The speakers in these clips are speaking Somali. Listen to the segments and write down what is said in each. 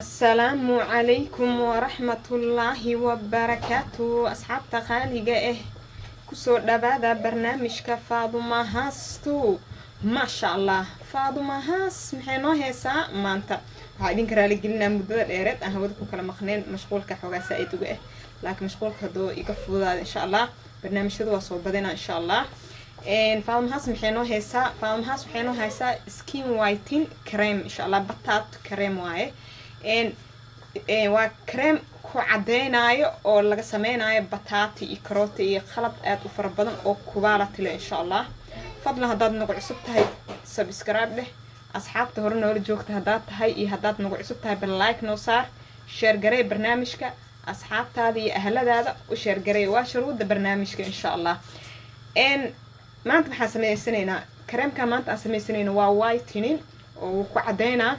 السلام عليكم ورحمة الله وبركاته أصحاب تخالي كسور دبادة برنامج كفاضمة هاستو ما شاء الله فاضمة هاس محينو هيسا مانتا وعيدين كرالي قلنا مدة الإيراد أنا ودكو كلا مخنين مشغول كحوغا سايدو لكن مشغول كدو يقفو إن شاء الله برنامج كدو وصوب بدنا إن شاء الله فاضمة هاس محينو هيسا فاضمة هاس محينو هيسا سكين وايتين كريم إن شاء الله بطاط كريم واي waa كريم ku cadeynayo oo laga sameynayo bataati iyo karooti iyo qalab aad u fara badan oo quality leh insha Allah fadlan hadaad nagu cusub tahay subscribe leh asxaabta hore noola joogta hadaad tahay iyo hadaad nagu cusub tahay bal like noo saar share garee barnaamijka asxaabtaada iyo ahladaada u share garee waa shuruuda barnaamijka insha Allah maanta waxaan sameysanaynaa kareemka maanta aan sameysanaynaa waa whitening oo ku cadeynaa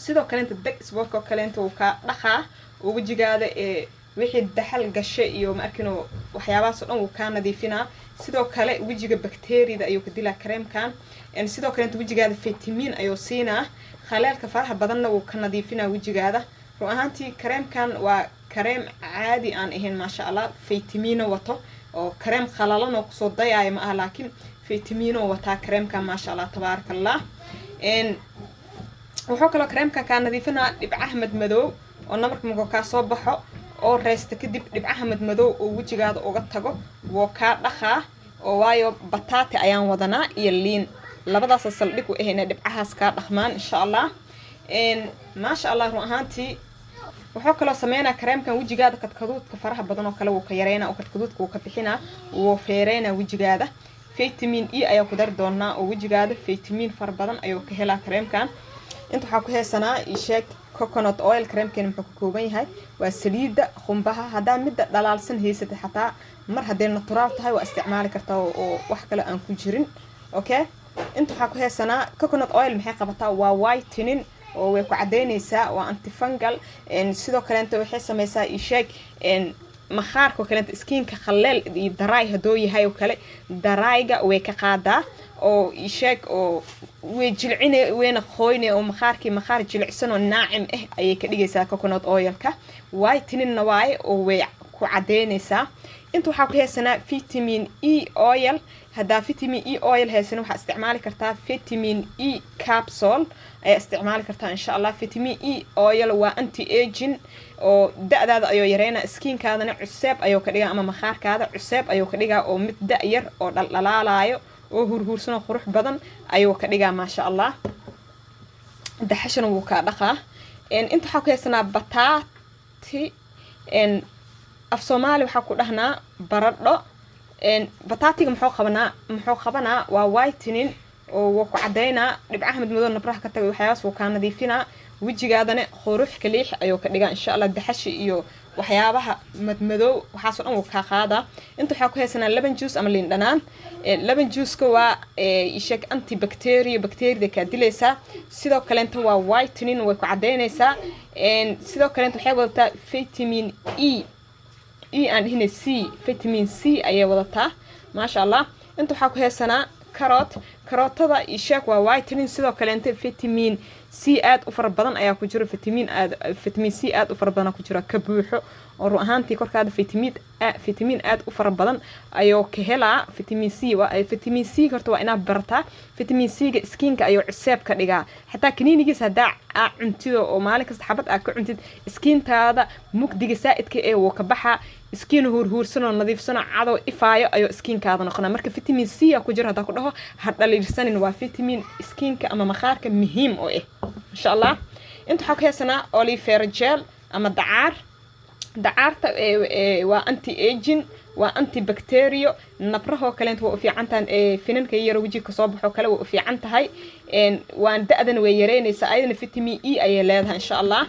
sidoo kale inta dag isboorka kale inta uu ka dhaqaa oo wajigaada wixii daxal gashay iyo markino waxyaabahaas oo dhan uu ka nadiifinaa sidoo kale wajiga bakteeriyada ayuu ka dilaa kareemkan sidoo kale inta wajigaada vitamin ayuu siinaa khaleelka faraha badanna uu ka nadiifinaa wajigaada run ahaantii kareemkan waa kareem caadi aan ahayn ma sha Allah vitamin wato oo kareem khalalan oo kusoo dayaaya ma aha laakiin vitamin wata kareemkan ma sha Allah tabarakallah wuxuu kaloo kareemka ka nadiifinaa dhibcaha madmadow oo namarka markuu ka soo baxo oo reesta kadib dhibcaha madmadow oo wajigaada uga tago woo ka dhaqaa oo waayo bataati ayaan wadanaa iyo liin labadaas saldhig u ahayna dhibcahaas ka dhaqmaan insha Allah ma sha Allah run ahaantii wuxuu kaloo sameynaa kareemkan wajigaada kadkaduudka faraha badan oo kale uu ka yareynaa oo kadkaduudka uu ka bixinaa woo feereynaa wajigaada vitamin E ayaa ku dar doonaa oo wajigaada vitamin far badan ayuu ka helaa kareemkan inta waxa ku heesanaa isheeg coconut oil kareemkeena wuxuu ka kooban yahay waa saliida qumbaha hadaa mid dhalaalsan heysatay xataa mar hadee natural tahay waa isticmaali kartaa oo wax kale aan ku jirin okay inta waxa ku heesanaa coconut oil maxay qabataa waa whitening oo way ku cadeynaysaa waa antifungal sidoo kale inta waxay sameysaa isheeg makhaarka kale inta skinka khalleel iyo daraay hadoo yahay oo kale darayga way ka qaadaa oo isheeg oo way jilcine weena qoyne oo makhaar jilicsan oo naacim ayay ka dhigaysaa coconut oilka whitening waaye oo way ku cadeynaysaa inta waxa ku heesanaa vitamin E oil hadaa vitamin E oil heesan waxa isticmaali kartaa vitamin E capsule ay isticmaali kartaa insha Allah vitamin E oil waa anti aging oo da'daada ayuu yareena skinkaadana cusub ayuu ka dhigaa ama makhaarkaada cusub ayuu ka dhigaa oo mid da' yar oo dhalaalayo oo hurhursan qurux badan ayuu ka dhigaa ma sha Allah daxashana wuu ka dhaqaa inta waxa ku heesanaa bataati af Soomaali waxa ku dhahnaa baradho bataatiga muxuu qabanaa waa whitening oo wuu ku cadeynaa dhibcaha madmadow nabraha ka tagay waxyaas uu ka nadiifinaa wajigaadana qurux kaliix ayuu ka dhigaa insha Allah daxashi iyo waxyaabaha madmadow waxaas oo dhan uu ka qaada inta waxa ku heesanaa laban juice ama liin dhanaan laban juice ka waa isheeg antibacteria ka dilaysa sidoo kale inta waa whitening way ku cadeynaysaa sidoo kale inta waxay wadataa vitamin E and vitamin C ayay wadataa ma sha Allah inta waxa ku heesanaa karootada isheeg waa whitening sidoo kale inta vitamin C aad u fara badan ayaa ku jira vitamin C aad u fara badan ku jira ka buuxo oo run ahaantii korkaada vitamin aad u fara badan ayuu ka helaa vitamin C horta waa inaad barataa vitamin C ga skinka ayuu cusub ka dhigaa xataa kaniinigiis hadaa cuntido oo maalin kasta xabad aad ka cuntid skintaada mugdiga saaidka wuu ka baxa skin hurhursan oo nadiifsan oo cadow ifaayo ayuu skinkaada noqonaa marka vitamin C ku jira hadaa ku dhaho hadhaliirsanin waa vitamin skinka ama makhaarka muhiim oo insha Allah inta waxa ka heesanaa olive oil gel ama dacaarta waa anti aging waa antibacteria nabraha kale inta waa u fiican tahay finanka yar wajiga soo baxo kale waa u fiican tahay waan da'dan way yareynaysaa ayadana vitamin E ay leedahay insha Allah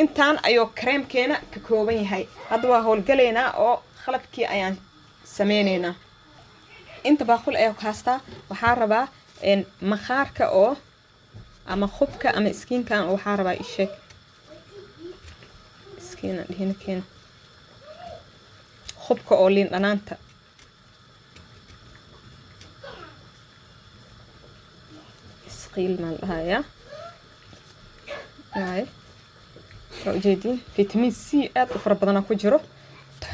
intaan ayuu kareemkeena ka kooban yahay hadda waa howlgaleena oo qalabkii ayaan sameeynayna inta baaqul ay ku haastaa waxa rabaa makhaarka oo ama khubka ama skinkan waxa rabaa isheeg skin dhihinkan khubka oo liin dhanaanta isqiil ma lahaaya وجدي فيتامين سي aad u fara badan ku jiro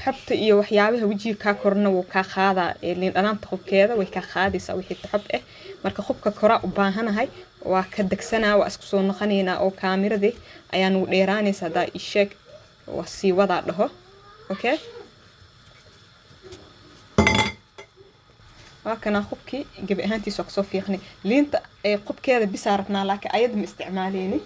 xabta iyo waxyaabaha wajiga ka korna wuu ka qaadaa ilaa dhanaanta qubkeeda way ka qaadaysaa wixii xab ah marka qubka kora u baahanahay waa ka dagsanaa waa isku soo noqonaynaa oo kaamirada ayaan u dheeraanaysaa daa isheeg waa sii wada dhaho okay وكنا خبكي جب أهانتي سوق صوفي خني لينت قبكي هذا بسارتنا لكن أيضا مستعماليني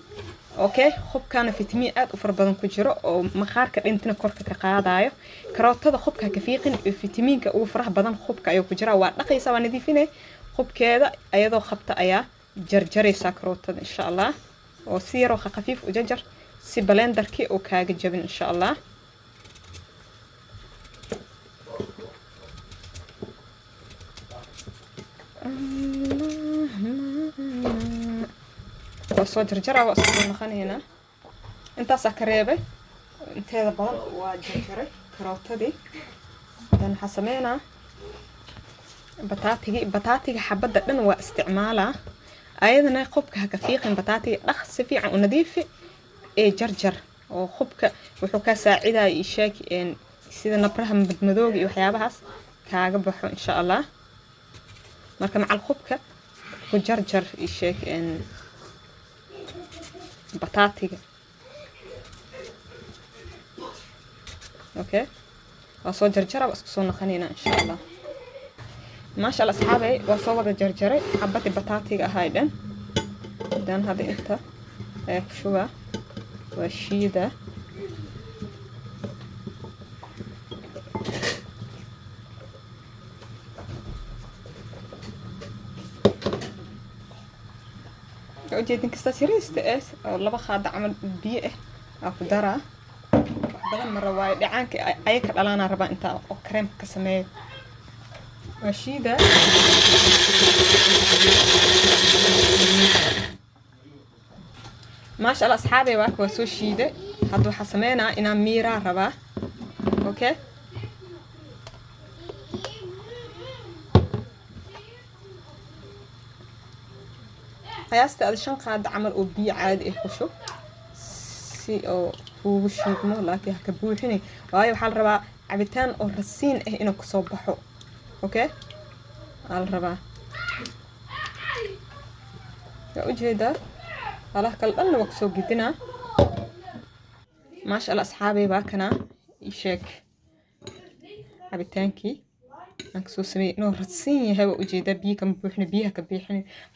أوكي خب كان فيتامين آد وفر بدن كجرا أو مخارك أنتنا كرك كقاعدة كروت هذا خبك كفيقن فيتامين كوفره بدن خبك أيو كجرا ونقي سوا نضيفينه خبك هذا أيضا خبط أيا جرجري سكروت إن شاء الله وسير خفيف وجرجر سي بلندر كي أو كاج جبن إن شاء الله وصو جرجرة وصو نخاني هنا انتا سكريبة انت هذا بضل وجرجرة كروتة دي دان حسمينا بطاطي حبدا دن واستعمالها ايضا خبك هكفيقين بطاطي اخ فيعا ونظيف اي جرجر وخبك وحوكا ساعدة يشاك ان سيدا نبرها من بدمدوغ وحيابهاس كاقبحو ان شاء الله marka macal khubka ku jarjar isheeg in bataatiga okay waa soo jarjara waa isku soo naqanayna insha Allah maasha Allah asxaabay waa soo wada jarjaray xabadii bataatiga ahaydan dan hada inta shuba waa shiida وجدين كستا سيريست إيه لبا خاد عمل بيئة أو درا بدل مرة وايد دعانك أيك الآن ربع أنت أو كريم كسمة وشيدة ما شاء الله أصحابي واك وسو شيدة هادو حسمينا إنا ميرا ربع أوكي قياسته هذا شن قاعد عمل وبيع عادي إخوشو سي أو هو شيء مو لكن هكبوحني وهاي وحال ربع عبيتان أو رسين إيه إنه كصبحو أوكي على ربع يا وجهي ده الله كالقلنا وكسو جدنا ما شاء الله أصحابي باكنا يشك عبيتانكي أنكسو سمي إنه رسين هوا وجهي بيه كم بوحني بيه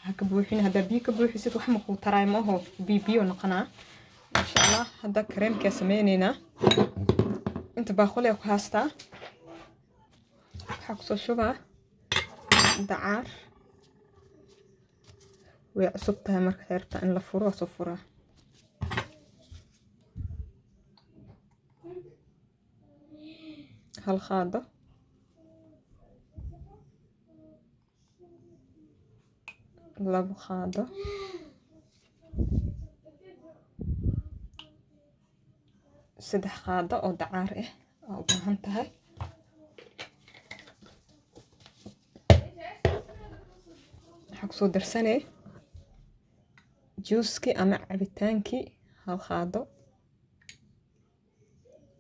هكبوحني هذا بيه كبوحي ست وحمق تراي ما هو بيه ونقنع إن شاء الله هذا كريم كسمينينا أنت باخولي وكاستا حقصو شبه دعار وعصبتها مركز عرفت إن لفورة وصفورة هالخاضة لابو خاضة سدح خاضة أو دعار إيه أو بهانتها حقصو درساني جوسكي أما عبيتانكي هالخاضة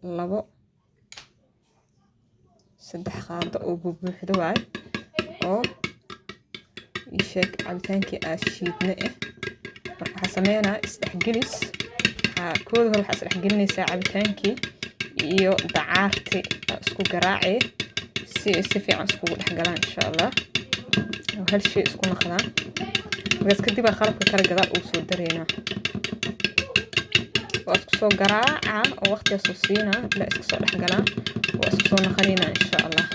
لابو سدح خاضة أو بوحدو واي أو يشيك عبيتانكي أشيدنا إيه waxaa sameynaa isdhexgelis kooda hore waxaa isdhexgelinaysaa cabitaankii iyo dacaarti isku garaaci si fiican iskugu dhexgalaan insha Allah oo hal shay isku noqdaan markaas kadib aan qalabka kala gadaal ugu soo dareynaa waa isku soo garaaca oo waqtiga soo siinaa la isku soo dhexgalaan waa isku soo noqonaynaa insha Allah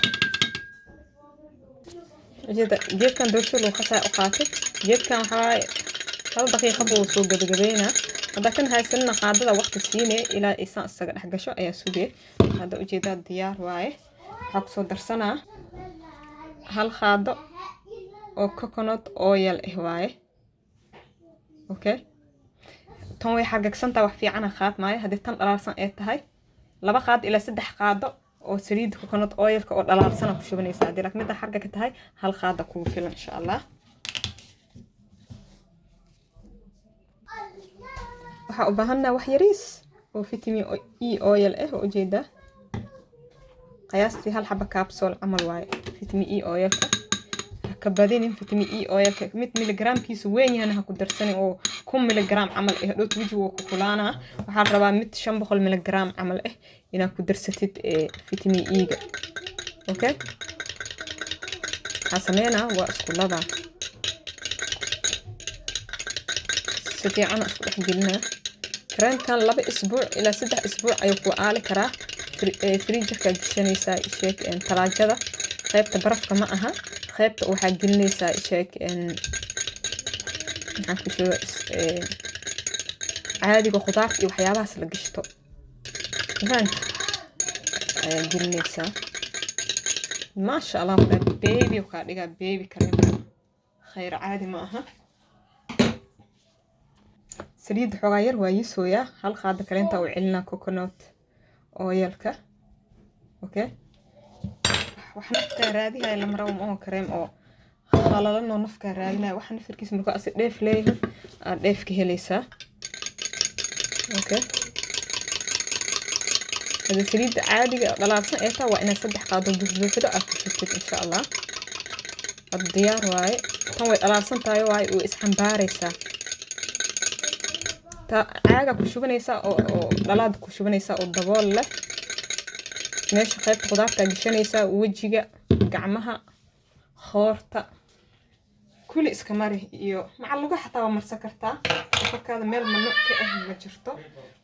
geedkan doorso loo qasaa u qaatay geedkan waxaa هل دقيقة بوصو قبقبينا هذا كان هاي سنة قادة وقت السينة إلى إيسان الساقر حقشو أي سودي هذا أجيدات ديار واي حقصو درسنا هل خادة أو كوكونات أويل إهواي أوكي تنوي حقك سنتا وحفي عنا خات ماي هذه تن ألارسان إيتهاي لبا خاد إلى سدح قادة أو سريد كوكونات أويل كأو ألارسان بشوبني سادي لك مدى حقك تهاي هل خادة كوفيل إن شاء الله waxaa u baahanaa wax yariis oo vitamin E oil oo ujeeda qiyaastii hal xabo capsule camal waaye vitamin E oil ka badinin vitamin E oil ka mid milligramkiisu weyn yahay ha ku darsanin oo 1 milligram camal ah dhow wajiga ku kulaana waxa la rabaa mid 500 milligram camal ah inaad ku darsatid vitamin E ga okay hasameena waa isku laba sidii aan isku dhaxgelina kareemkan 2 isbuuc ilaa 3 isbuuc ayuu ku aali karaa fridge-ka gashanaysa sheek talaajada qaybta barafka ma aha qaybta waxa gelinaysa sheek maxaan ku sheegay caadiga khudaarta iyo waxyaabahaas la gashto ayaa gelinaysa ما شاء الله بيبي وكاديغا بيبي كريم خير عادي ما أها سريد حغير ويسويا هل خاد كرينتا وعلنا كوكونات أويلكا أوكي وحنا كرادي هاي المرة وما كريم أو خلالنا نفكر رادينا وحنا في الكيس مركو أسد ديف ليه ديف كهليسا أوكي هذا سريد عادي لازم إيتا وإنا صدح قادم بفيديو أكتشفت إن شاء الله الديار واي تنوي لازم تاي واي وإسحن باريسا تا عاقا كشوبنيسا أو لالاد كشوبنيسا أو الدبول له ماشي خيط خضارتا جشانيسا وجيجا قعمها خورتا كل إسكماري إيو مع اللغة حتى ومرسكرتا وفكاد ميل منوع كأه مجرته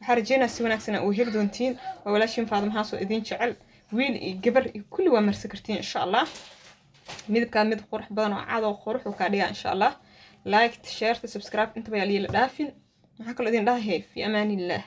وحرجينا سوناكسنا وهيل دونتين ولاش ينفع محاسو إذين شعل ويل قبر كل ومرسكرتين إن شاء الله ميد كان ميد قرح بدن وعادة وقرح وكادية إن شاء الله لايك شير سبسكرايب انتبه علي للدافين وحكا الذين لا هي في أمان الله.